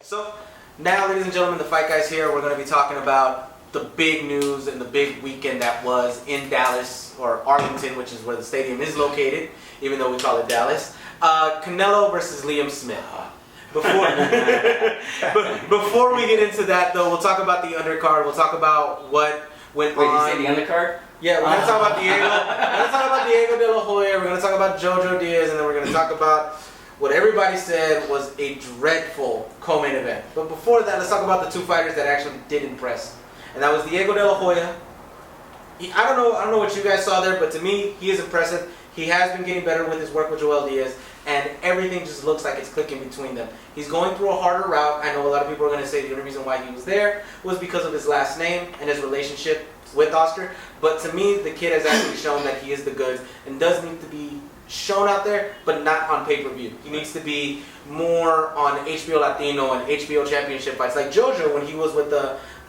So now, ladies and gentlemen, the Fight Guys here. We're going to be talking about the big news and the big weekend that was in Dallas, or Arlington, which is where the stadium is located, even though we call it Dallas. Canelo versus Liam Smith. Before we get into that, though, we'll talk about the undercard. We'll talk about what went on. Wait, you say the undercard? Yeah, we're going to talk about Diego. We're going to talk about Diego De La Hoya. We're going to talk about Jojo Diaz, and then we're going to talk about what everybody said was a dreadful co-main event. But before that, let's talk about the two fighters that actually did impress, and that was Diego De La Hoya. I don't know what you guys saw there, but to me, he is impressive. He has been getting better with his work with Joel Diaz, and everything just looks like it's clicking between them. He's going through a harder route. I know a lot of people are going to say the only reason why he was there was because of his last name and his relationship with Oscar. But to me, the kid has actually shown that he is the goods and does need to be shown out there, but not on pay-per-view. He needs to be more on HBO Latino and HBO Championship fights. Like Jojo, when he was with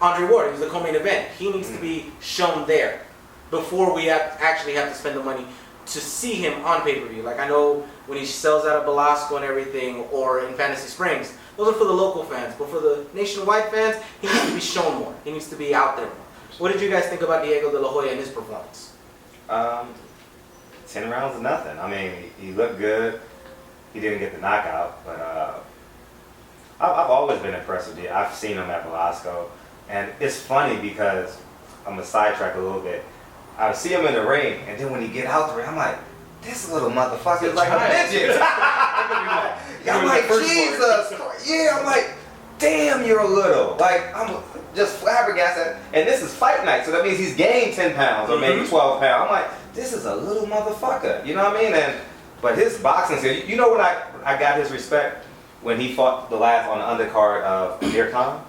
Andre Ward, he was the co-main event. He needs to be shown there before we actually have to spend the money to see him on pay-per-view. Like I know when he sells out of Belasco and everything, or in Fantasy Springs, those are for the local fans. But for the nationwide fans, he needs to be shown more. He needs to be out there more. What did you guys think about Diego De La Hoya and his performance? 10 rounds of nothing. I mean, he looked good. He didn't get the knockout, but I've always been impressed with him. I've seen him at Belasco, and it's funny because I'm gonna sidetrack a little bit. I see him in the ring, and then when he get out the ring, I'm like, this little motherfucker is like a midget. I'm like, Jesus. Yeah, I'm like, damn, you're a little. Like, I'm just flabbergasted. And this is fight night, so that means he's gained 10 pounds or maybe 12 pounds. I'm like, this is a little motherfucker. You know what I mean? But his boxing skill, you know when I got his respect? When he fought the last on the undercard of Amir Khan?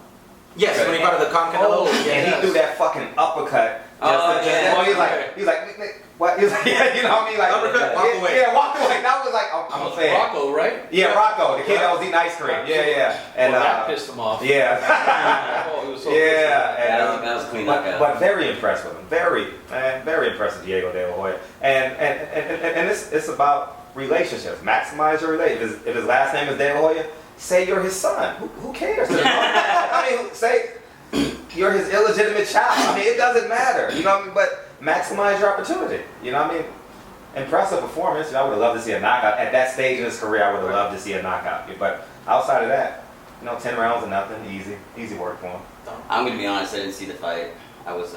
Yes, when he fought the Khan Canelo. And he threw that fucking uppercut. He's like, what? He's like, yeah, you know what I mean? Like, walk away. Yeah, walk away. That was like, I'm a fan. Rocco, right? Yeah, Rocco, the kid that was eating ice cream. Yeah. And that pissed him off. Yeah. That was a clean knockout. But very impressed with him. Very impressed with Diego De La Hoya. And it's about relationships. Maximize your relationship. If his last name is De La Hoya, say you're his son. Who cares? I mean, say you're his illegitimate child. I mean, it doesn't matter. You know what I mean? But maximize your opportunity. You know what I mean? Impressive performance. I would have loved to see a knockout. At that stage in his career, I would have loved to see a knockout. But outside of that, 10 rounds of nothing. Easy work for him. I'm going to be honest, I didn't see the fight. I was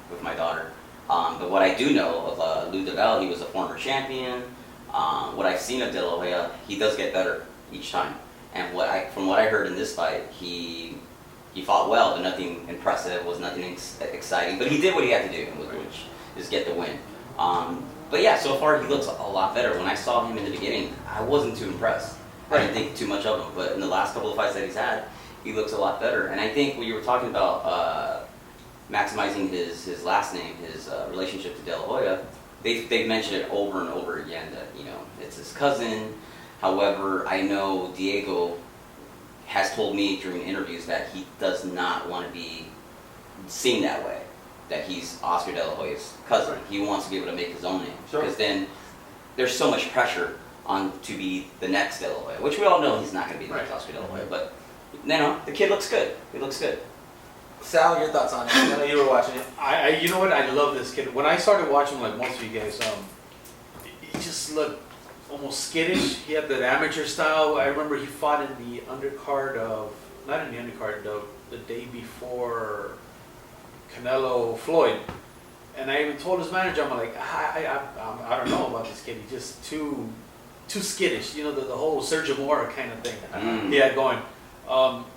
with my daughter. But what I do know of Lou DeVal, he was a former champion. What I've seen of De La Hoya, he does get better each time. And from what I heard in this fight, he fought well, but nothing impressive, was nothing exciting. But he did what he had to do, which is get the win. But yeah, so far he looks a lot better. When I saw him in the beginning, I wasn't too impressed. I didn't think too much of him. But in the last couple of fights that he's had, he looks a lot better. And I think when you were talking about maximizing his last name, his relationship to De La Hoya, they've mentioned it over and over again that it's his cousin. However, I know Diego has told me during interviews that he does not want to be seen that way, that he's Oscar De La Hoya's cousin. He wants to be able to make his own name. Because then there's so much pressure on to be the next De La Hoya, which we all know he's not going to be the next Oscar De La Hoya. But, the kid looks good. He looks good. Sal, your thoughts on it? I know you were watching it. You know what? I love this kid. When I started watching, like most of you guys, he just looked almost skittish. He had that amateur style. I remember he fought in the undercard not in the undercard, the day before Canelo Floyd. And I even told his manager, I'm like, I don't know about this kid. He's just too skittish. The whole Sergio Mora kind of thing he had going.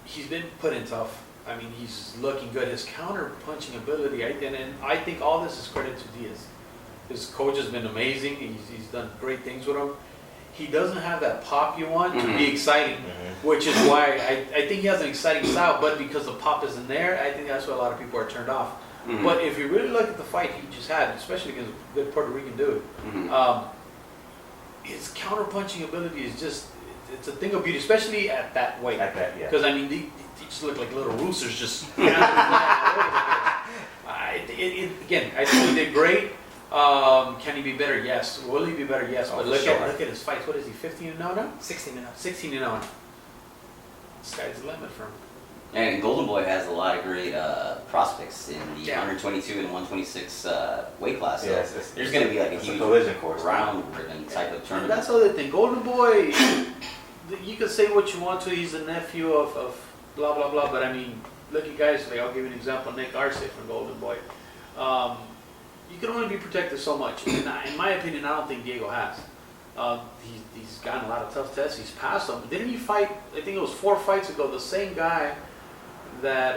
He's been put in tough. I mean, he's looking good. His counter-punching ability, and I think all this is credit to Diaz. His coach has been amazing. He's done great things with him. He doesn't have that pop you want to be exciting, which is why I think he has an exciting style, but because the pop isn't there, I think that's why a lot of people are turned off. But if you really look at the fight he just had, especially against a good Puerto Rican dude, his counter-punching ability is just, it's a thing of beauty, especially at that weight. Because, I mean, they just look like little roosters just again, I think he did great. Can he be better? Yes. Will he be better? Yes. But look at his fights. What is he? 15-0 now? 16-0. 16-0. sky's the limit for him. And Golden Boy has a lot of great prospects in the Yeah. 122 and 126 weight class. So Yeah, there's going to be like a it's huge collision course. round-driven type of And tournament. that's the other thing. Golden Boy, you can say what you want to. He's the nephew of blah, blah, blah. But I mean, look at guys, like I'll give you an example. Nick Arce from Golden Boy. You can only be protected so much. And in my opinion, I don't think Diego has. He's gotten a lot of tough tests. He's passed them. Didn't he fight, I think it was 4 fights ago, the same guy that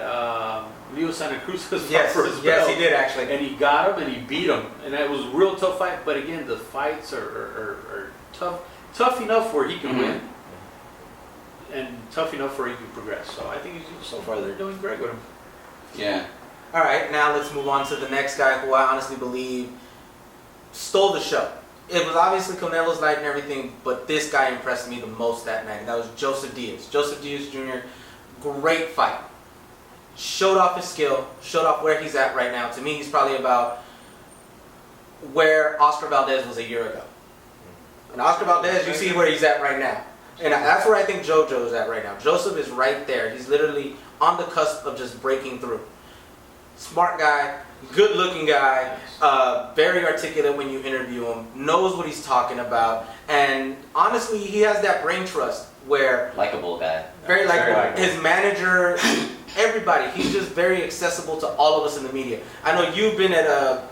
Leo Santa Cruz was fought for his belt? Yes, he did actually. And he got him and he beat him. And it was a real tough fight. But again, the fights are tough enough where he can win. And tough enough where he can progress. So I think so far they're doing great with him. Yeah. All right, now let's move on to the next guy who I honestly believe stole the show. It was obviously Canelo's night and everything, but this guy impressed me the most that night, and that was Joseph Diaz. Joseph Diaz Jr., great fight. Showed off his skill, showed off where he's at right now. To me, he's probably about where Oscar Valdez was a year ago. And Oscar Valdez, you see where he's at right now. And that's where I think JoJo is at right now. Joseph is right there. He's literally on the cusp of just breaking through. Smart guy, good looking guy, very articulate when you interview him, knows what he's talking about, and honestly, he has that brain trust where Likeable guy. very likable. likable. His manager, everybody, he's just very accessible to all of us in the media. I know you've been at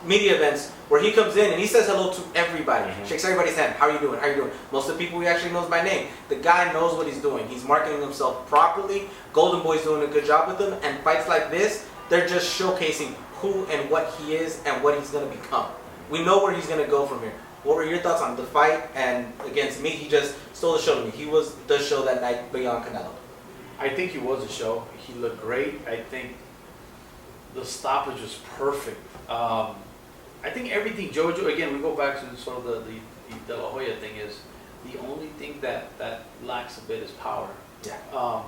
media events where he comes in and he says hello to everybody, shakes everybody's hand. How are you doing? How are you doing? Most of the people he actually knows by name. The guy knows what he's doing. He's marketing himself properly. Golden Boy's doing a good job with him, and fights like this, they're just showcasing who and what he is and what he's going to become. We know where he's going to go from here. What were your thoughts on the fight? And against me, he just stole the show to me. He was the show that night beyond Canelo. I think he was a show. He looked great. I think the stoppage was perfect. I think everything JoJo, again, we go back to sort of the De La Hoya thing is, the only thing that lacks a bit is power. Yeah.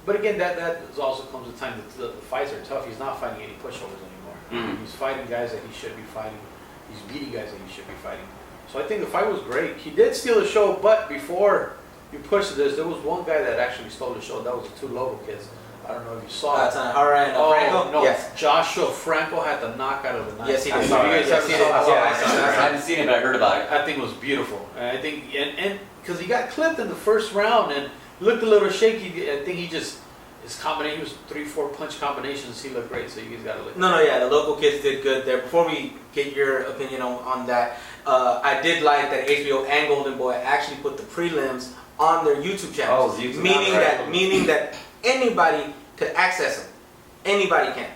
But again, that also comes a time that the fights are tough. He's not fighting any pushovers anymore. He's fighting guys that he should be fighting. He's beating guys that he should be fighting. So I think the fight was great. He did steal the show, but before you push this, there was one guy that actually stole the show. That was the 2 local kids. I don't know if you saw it. Tanahara and Franco? No, Yes. Joshua Franco had the knockout of the night. Yes, he did. I saw it. Yes, he did. I haven't seen it, but I heard about it. I think it was beautiful. And I think, and because he got clipped in the first round and looked a little shaky. I think his combination was 3-4 punch combinations. He looked great, so you guys got to look. No, yeah, the local kids did good there. Before we get your opinion on that, I did like that HBO and Golden Boy actually put the prelims on their YouTube channels. Oh, YouTube. Meaning that anybody could access them. Anybody can.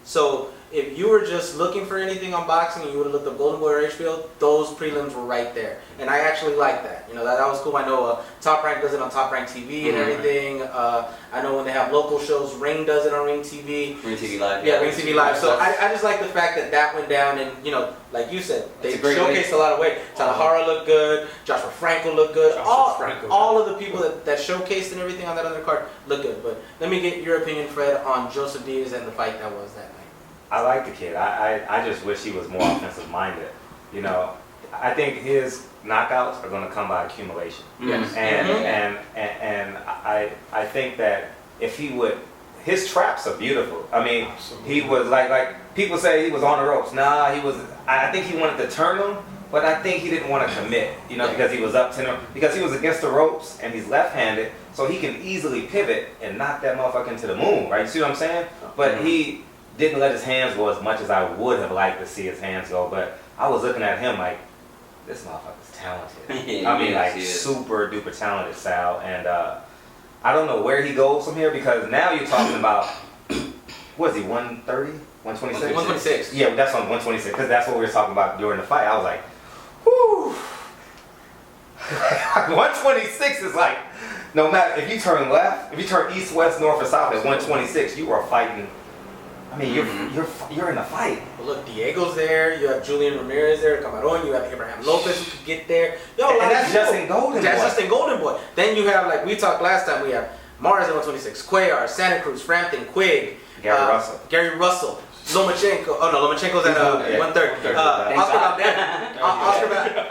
So if you were just looking for anything on boxing and you would have looked up Golden Boy or HBO, those prelims were right there. And I actually like that. You know, that was cool. I know Top Rank does it on Top Rank TV and everything. I know when they have local shows, Ring does it on Ring TV. Ring TV Live. Yeah, Ring TV Live. So I just like the fact that went down and, you know, like you said, they showcased a lot of weight. Tanahara looked good. Joshua Franco looked good. All of the people that showcased and everything on that undercard looked good. But let me get your opinion, Fred, on Joseph Diaz and the fight that was that night. I like the kid. I just wish he was more offensive minded. You know, I think his knockouts are going to come by accumulation. Yes. And I think that if he would, his traps are beautiful. I mean, he was like people say he was on the ropes. Nah, he was. I think he wanted to turn them, but I think he didn't want to commit. You know, because he was up to him, because he was against the ropes and he's left-handed, so he can easily pivot and knock that motherfucker into the moon. Right? You see what I'm saying? But he didn't let his hands go as much as I would have liked to see his hands go. But I was looking at him like, this motherfucker's talented. I mean, like super duper talented, Sal. And I don't know where he goes from here, because now you're talking about, what is he, 130, 126? 126. Yeah, that's on 126, because that's what we were talking about during the fight. I was like, whoo. 126 is like, no matter if you turn left, if you turn east, west, north, or south at 126, you are fighting. I mean, you're in a fight. Well, look, Diego's there. You have Julian Ramirez there, Cameron. You have Abraham Lopez who could get there. Yo, and that's just in Golden Boy. That's just in Golden Boy. Then you have, like we talked last time, we have Mars at 126, Cuellar, Santa Cruz, Frampton, Quigg, Gary Russell, Lomachenko. Oh no, Lomachenko's at 130.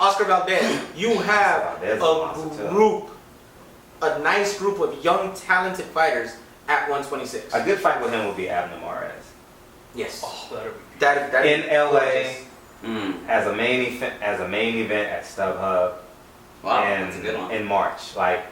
Oscar Valdez. You have a group a nice group of young, talented fighters at 126. A good fight with him would be Abner Mares. Yes. Oh, that'd be That In LA, gorgeous. as a main event at StubHub. Wow, in, that's a good one. in March. Like,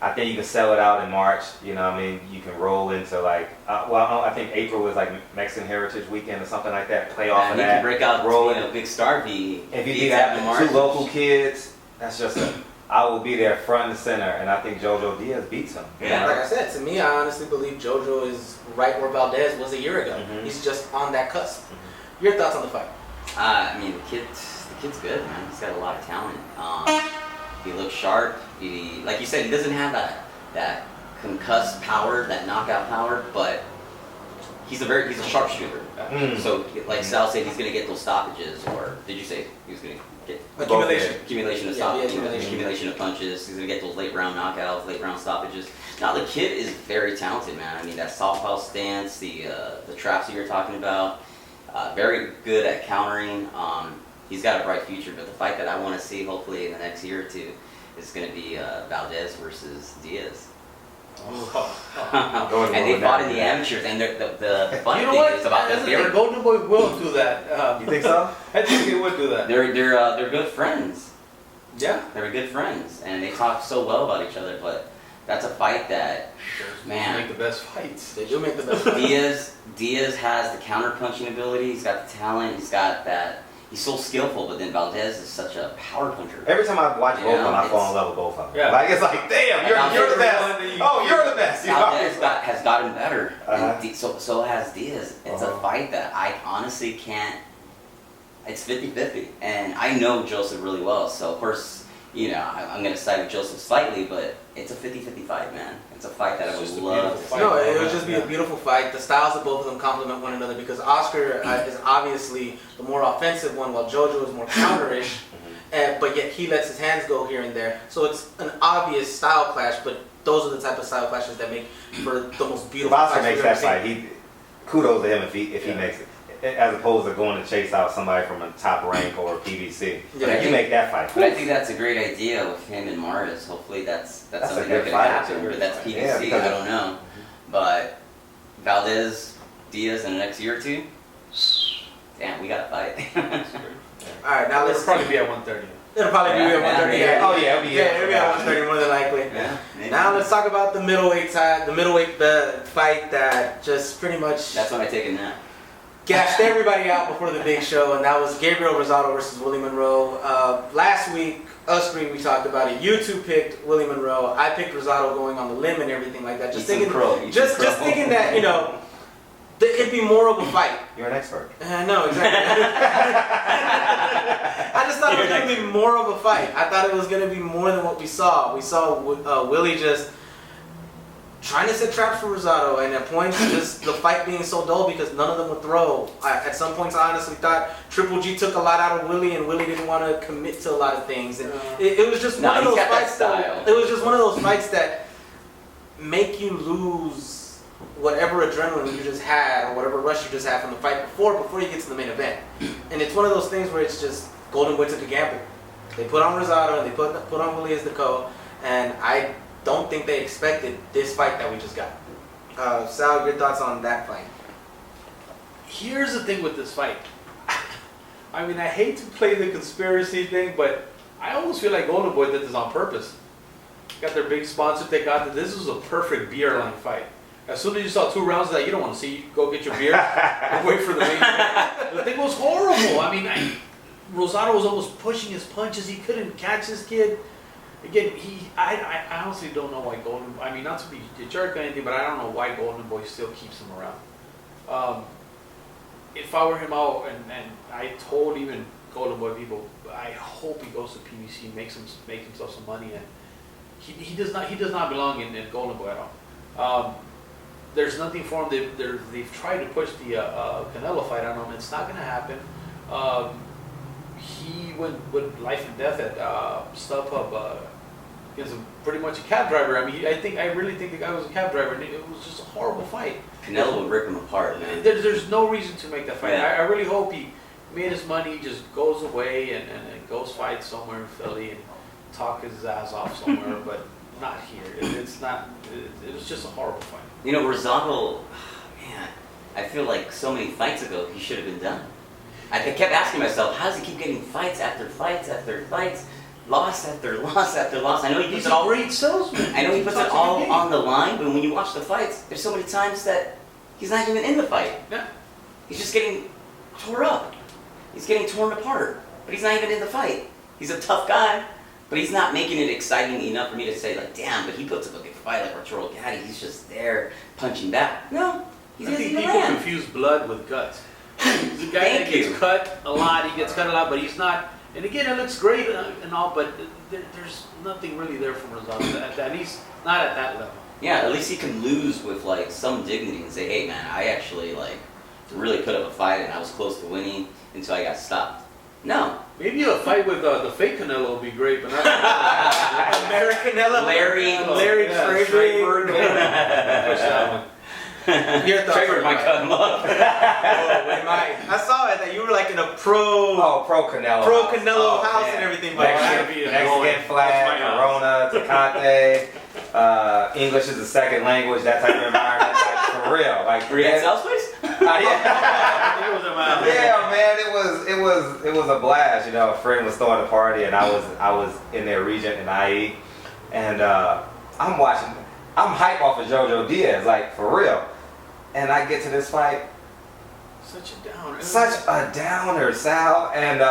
I think you can sell it out in March. You know what I mean? You can roll into like, I think April was like Mexican Heritage Weekend or something like that. Play off And of he that. can break out roll to be a big star if he If you beats beat Abner that Mares. two local kids, that's just I will be there front and center, and I think JoJo Diaz beats him. Yeah. Like I said, to me, I honestly believe JoJo is right where Valdez was a year ago. Mhm. He's just on that cusp. Your thoughts on the fight? I mean, the kid's good, man. He's got a lot of talent. He looks sharp. Like you said, he doesn't have that concussed power, that knockout power, but he's a sharpshooter. So, like Sal said, he's gonna get those stoppages, or did you say he was gonna get accumulation of accumulation of punches? He's gonna get those late round knockouts, late round stoppages. Now the kid is very talented, man. I mean, that southpaw stance, the traps that you're talking about, very good at countering. He's got a bright future, but the fight that I want to see, hopefully in the next year or two, is going to be Valdez versus Diaz. And they fought in the amateurs, and the funny thing is about that. Golden Boy will do that. You think so? I think he would do that. They're good friends. Yeah. They're good friends, and they talk so well about each other. But that's a fight that, man, Make the best fights. They do make the best. Diaz has the counter punching ability. He's got the talent. He's got that. He's so skillful, but then Valdez is such a power puncher. Every time I watch both of them, I fall in love with both of them. Yeah. Like, it's like, damn, you're the best. Oh, you're the best. Valdez has gotten better. Uh-huh. And so has Diaz. It's a fight that I honestly can't. It's 50-50. And I know Joseph really well, so of course, I'm going to side with Joseph slightly, but it's a 50-50 fight, man. It's a fight that I would love to see. No, it would just be a beautiful fight. The styles of both of them complement one another because Oscar is obviously the more offensive one, while JoJo is more counterish. But yet he lets his hands go here and there. So it's an obvious style clash, but those are the type of style clashes that make for the most beautiful If Oscar fights makes we've ever that seen. fight, kudos to him if he makes it. As opposed to going to chase out somebody from a top rank or PBC. Yeah. But if you make that fight. But I think that's a great idea with him and Maris. Hopefully that's a something good that could fight. happen. But that's PBC, Yeah, because I don't know. But Valdez, Diaz in the next year or two, damn, we got to fight. All right, now It'll let's probably be at 130. It'll probably be at 130. Yeah. Oh, yeah, it'll be it'll be at 130 more than likely. Yeah, maybe. Now let's talk about the middleweight fight that just pretty much That's when I take a nap. gashed everybody out before the big show, and that was Gabriel Rosado versus Willie Monroe. Last week, us three, we talked about it. You two picked Willie Monroe. I picked Rosado going on the lim and everything like that. Just thinking that it'd be more of a fight. You're an expert. No, exactly. I just thought it was going to be more of a fight. I thought it was going to be more than what we saw. We saw Willie just trying to set traps for Rosado, and at points, just the fight being so dull because none of them would throw. At some points, I honestly thought Triple G took a lot out of Willie, and Willie didn't want to commit to a lot of things. And it was just one of those fights. It was just one of those fights that make you lose whatever adrenaline you just had or whatever rush you just had from the fight before you get to the main event. And it's one of those things where it's just Golden Boy took a gamble. They put on Rosado and they put on Willie as the co, and I don't think they expected this fight that we just got. Sal, your thoughts on that fight? Here's the thing with this fight. I mean, I hate to play the conspiracy thing, but I almost feel like Golden Boy did this on purpose. Got their big sponsor. They got that. This was a perfect beer line fight. As soon as you saw 2 rounds that you don't want to see, you go get your beer and wait for the main event. The thing was horrible. I mean, Rosado was almost pushing his punches. He couldn't catch this kid. Again, I honestly don't know why Golden. I mean, not to be a jerk or anything, but I don't know why Golden Boy still keeps him around. If I were him out, and I told even Golden Boy people, I hope he goes to PBC, make himself some money, and he does not belong in Golden Boy at all. There's nothing for him. They've tried to push the Canelo fight on him. It's not going to happen. He went with life and death at StubHub against pretty much a cab driver. I mean, I really think the guy was a cab driver, and it was just a horrible fight. Canelo would rip him apart, man. There's no reason to make that fight. Yeah. I really hope he made his money, just goes away and goes fight somewhere in Philly and talk his ass off somewhere. But not here. It's not. It was just a horrible fight. You know, Rosado, man, I feel like so many fights ago he should have been done. I kept asking myself, how does he keep getting fights after fights after fights, loss after loss after loss? I know he puts He's it a all. great salesman. I know he puts it talks a all good game. on the line, but when you watch the fights, there's so many times that he's not even in the fight. Yeah. He's just getting tore up. He's getting torn apart, but he's not even in the fight. He's a tough guy, but he's not making it exciting enough for me to say, like, damn, but he puts up a good fight like Arturo Gatti. He's just there punching back. No, he I doesn't think even people land. confuse blood with guts. He's a guy that Thank you. gets cut a lot. He gets cut a lot, but he's not. And again, it looks great and all, but there's nothing really there from Rosado. At least not at that level. Yeah, at least he can lose with like some dignity and say, hey man, I actually like really put up a fight and I was close to winning until I got stopped. No. Maybe a fight with the fake Canelo would be great, but not American Canelo. Larry Yeah, Traber. Push that one. Your thoughts? Trevor might cut him up. Oh, we might. I saw it that you were like in a pro Pro Canelo. Canelo house man. and everything. Oh, But yeah. Mexican flag, That's my Corona, Tecate, English is a second language, that type of environment. Like, for real. Like, Were you at South Place? yeah. It was a man. Yeah, man, it was a blast. You know, a friend was throwing a party, and I was in their region in IE, and I'm hype off of JoJo Diaz, like for real. And I get to this fight, Such a downer. such a downer, Sal, and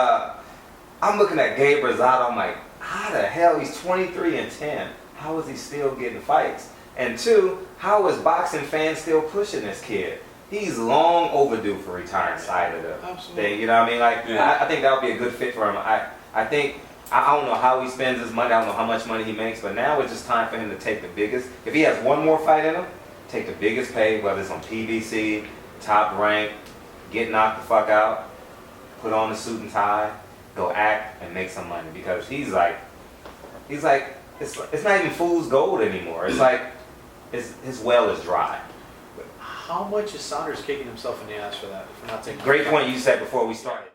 I'm looking at Gabe Rosado. I'm like, how the hell? He's 23-10. How is he still getting fights? And two, how is boxing fans still pushing this kid? He's long overdue for retiring side of the Absolutely. thing. You know what I mean? Like, Yeah. I think that would be a good fit for him. I think, I don't know how he spends his money. I don't know how much money he makes, but now it's just time for him to take the biggest. If he has one more fight in him, take the biggest pay, whether it's on PBC, top rank, get knocked the fuck out, put on the suit and tie, go act and make some money, because he's like, it's not even fool's gold anymore. It's like, his well is dry. How much is Saunders kicking himself in the ass for that? For not taking Great point you said before we started.